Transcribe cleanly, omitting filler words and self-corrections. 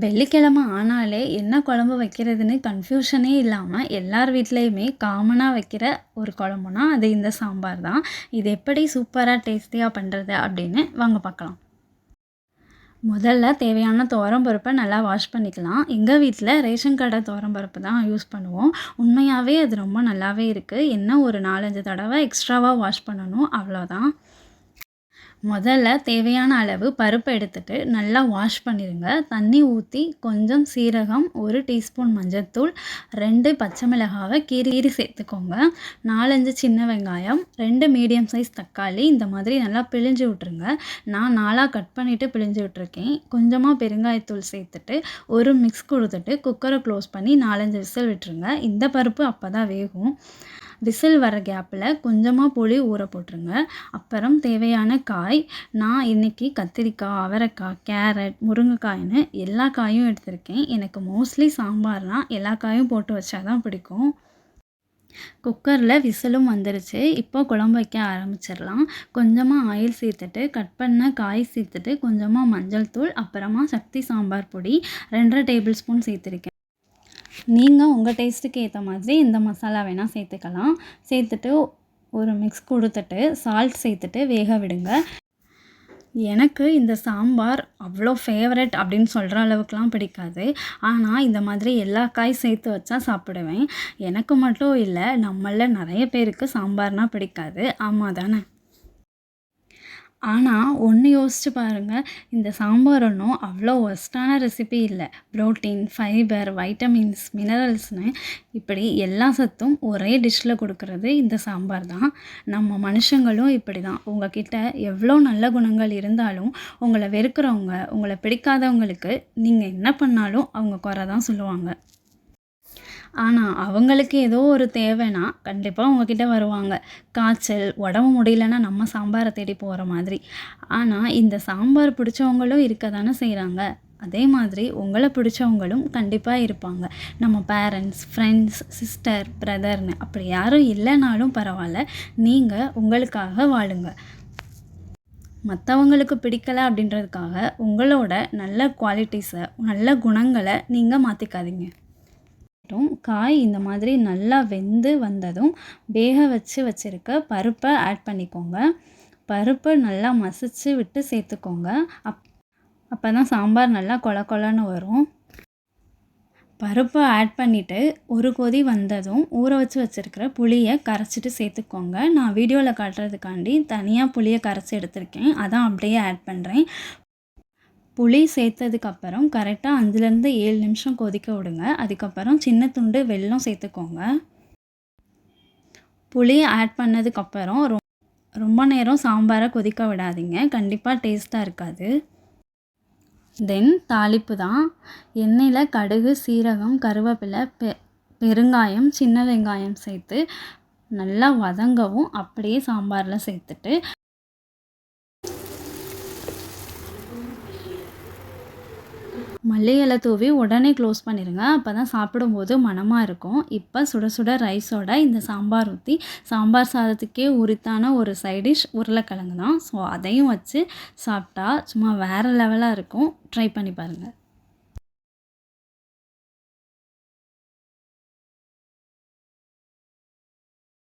வெள்ளிக்கிழமை ஆனாலே என்ன குழம்பு வைக்கிறதுன்னு கன்ஃப்யூஷனே இல்லாமல் எல்லார் வீட்லேயுமே காமனாக வைக்கிற ஒரு குழம்புனா அது இந்த சாம்பார் தான். இது எப்படி சூப்பராக டேஸ்டியாக பண்ணுறது அப்படின்னு வாங்க பார்க்கலாம். முதல்ல தேவையான துவரம் பருப்பை நல்லா வாஷ் பண்ணிக்கலாம். எங்கள் வீட்டில் ரேஷன் கடை துவரம் பருப்பு தான் யூஸ் பண்ணுவோம். உண்மையாகவே அது ரொம்ப நல்லாவே இருக்குது. என்ன ஒரு 4-5 தடவை எக்ஸ்ட்ராவாக வாஷ் பண்ணணும், அவ்வளோதான். முதல்ல தேவையான அளவு பருப்பை எடுத்துட்டு நல்லா வாஷ் பண்ணிடுங்க. தண்ணி ஊற்றி கொஞ்சம் சீரகம், 1 டீஸ்பூன் மஞ்சள்தூள், 2 பச்சை மிளகாவை கீறி சேர்த்துக்கோங்க. 4-5 சின்ன வெங்காயம், 2 மீடியம் சைஸ் தக்காளி இந்த மாதிரி நல்லா பிழிஞ்சு விட்ருங்க. நான் 4ஆக கட் பண்ணிவிட்டு பிழிஞ்சு விட்ருக்கேன். கொஞ்சமாக பெருங்காயத்தூள் சேர்த்துட்டு ஒரு மிக்ஸ் கொடுத்துட்டு குக்கரை க்ளோஸ் பண்ணி 4-5 விசில் விட்டுருங்க. இந்த பருப்பு அப்போ தான் வேகும். விசில் வர கேப்பில் கொஞ்சமாக புளி ஊற போட்டுருங்க. அப்புறம் தேவையான காய், நான் இன்றைக்கி கத்திரிக்காய், அவரைக்காய், கேரட், முருங்கைக்காய்னு எல்லா காயும் எடுத்திருக்கேன். எனக்கு மோஸ்ட்லி சாம்பார்னால் எல்லா காயும் போட்டு வச்சா தான் பிடிக்கும். குக்கரில் விசிலும் வந்துருச்சு. இப்போ குழம்பு வைக்க ஆரம்பிச்சிடலாம். கொஞ்சமாக ஆயில் சேர்த்துட்டு கட் பண்ண காய் சேர்த்துட்டு கொஞ்சமாக மஞ்சள் தூள், அப்புறமா சக்தி சாம்பார் பொடி 2 1/2 டேபிள் ஸ்பூன் சேர்த்துருக்கேன். நீங்கள் உங்கள் டேஸ்ட்டுக்கு ஏற்ற மாதிரி இந்த மசாலா வேணால் சேர்த்துக்கலாம். சேர்த்துட்டு ஒரு மிக்ஸ் கொடுத்துட்டு சால்ட் சேர்த்துட்டு வேக விடுங்க. எனக்கு இந்த சாம்பார் அவ்வளோ ஃபேவரட் அப்படின்னு சொல்கிற அளவுக்குலாம் பிடிக்காது. ஆனால் இந்த மாதிரி எல்லா காய் சேர்த்து வச்சா சாப்பிடுவேன். எனக்கு மட்டும் இல்லை, நம்மளில் நிறைய பேருக்கு சாம்பார்னால் பிடிக்காது. ஆமாம் தானே? ஆனால் ஒன்று யோசிச்சு பாருங்கள், இந்த சாம்பார் ஒன்றும் அவ்வளோ ஒர்ஸ்ட்டான ரெசிபி இல்லை. புரோட்டீன், ஃபைபர், வைட்டமின்ஸ், மினரல்ஸ்னு இப்படி எல்லா சத்தும் ஒரே டிஷ்ஷில் கொடுக்குறது இந்த சாம்பார் தான். நம்ம மனுஷங்களும் இப்படி தான். உங்ககிட்ட எவ்வளோ நல்ல குணங்கள் இருந்தாலும் உங்களை வெறுக்கிறவங்க, உங்களை பிடிக்காதவங்களுக்கு நீங்கள் என்ன பண்ணாலும் அவங்க குறை தான் சொல்லுவாங்க. ஆனால் அவங்களுக்கு ஏதோ ஒரு தேவைன்னா கண்டிப்பாக உங்ககிட்ட வருவாங்க. காய்ச்சல், உடம்பு முடியலன்னா நம்ம சாம்பாரை தேடி போகிற மாதிரி. ஆனால் இந்த சாம்பார் பிடிச்சவங்களும் இருக்க தானே செய்கிறாங்க. அதே மாதிரி உங்களை பிடிச்சவங்களும் கண்டிப்பாக இருப்பாங்க. நம்ம பேரண்ட்ஸ், ஃப்ரெண்ட்ஸ், சிஸ்டர், பிரதர்னு அப்படி யாரும் இல்லைனாலும் பரவாயில்ல, நீங்கள் உங்களுக்காக வாழுங்க. மற்றவங்களுக்கு பிடிக்கலை அப்படின்றதுக்காக உங்களோட நல்ல குவாலிட்டிஸை, நல்ல குணங்களை நீங்கள் மாற்றிக்காதீங்க. காய் இந்த மாதிரி நல்லா வெந்து வந்ததும் வேக வச்சுருக்க பருப்பை ஆட் பண்ணிக்கோங்க. பருப்பை நல்லா மசிச்சு விட்டு சேர்த்துக்கோங்க. அப்போ தான் சாம்பார் நல்லா கொல கொலன்னு வரும். பருப்பை ஆட் பண்ணிவிட்டு ஒரு கொதி வந்ததும் ஊற வச்சுருக்கிற புளியை கரைச்சிட்டு சேர்த்துக்கோங்க. நான் வீடியோவில் காட்டுறதுக்காண்டி தனியாக புளியை கரைச்சி எடுத்திருக்கேன். அதான் அப்படியே ஆட் பண்ணுறேன். புளி சேர்த்ததுக்கப்புறம் கரெக்டாக 5லேருந்து 7 நிமிஷம் கொதிக்க விடுங்க. அதுக்கப்புறம் சின்ன துண்டு வெல்லம் சேர்த்துக்கோங்க. புளி ஆட் பண்ணதுக்கப்புறம் ரொம்ப நேரம் சாம்பாரை கொதிக்க விடாதீங்க. கண்டிப்பாக டேஸ்ட்டாக இருக்காது. தென் தாளிப்பு தான். எண்ணெயில் கடுகு, சீரகம், கருவேப்பிலை, பெருங்காயம், சின்ன வெங்காயம் சேர்த்து நல்லா வதங்கவும் அப்படியே சாம்பாரில் சேர்த்துட்டு மல்லி இலை தூவி உடனே க்ளோஸ் பண்ணிடுங்க. அப்போ தான் சாப்பிடும்போது மணமாக இருக்கும். இப்போ சுட சுட ரைஸோட இந்த சாம்பார் ஊற்றி, சாம்பார் சாதத்துக்கே உரித்தான ஒரு சைட் டிஷ் உருளைக்கிழங்கு தான். ஸோ அதையும் வச்சு சாப்பிட்டா சும்மா வேறு லெவலாக இருக்கும். ட்ரை பண்ணி பாருங்கள்.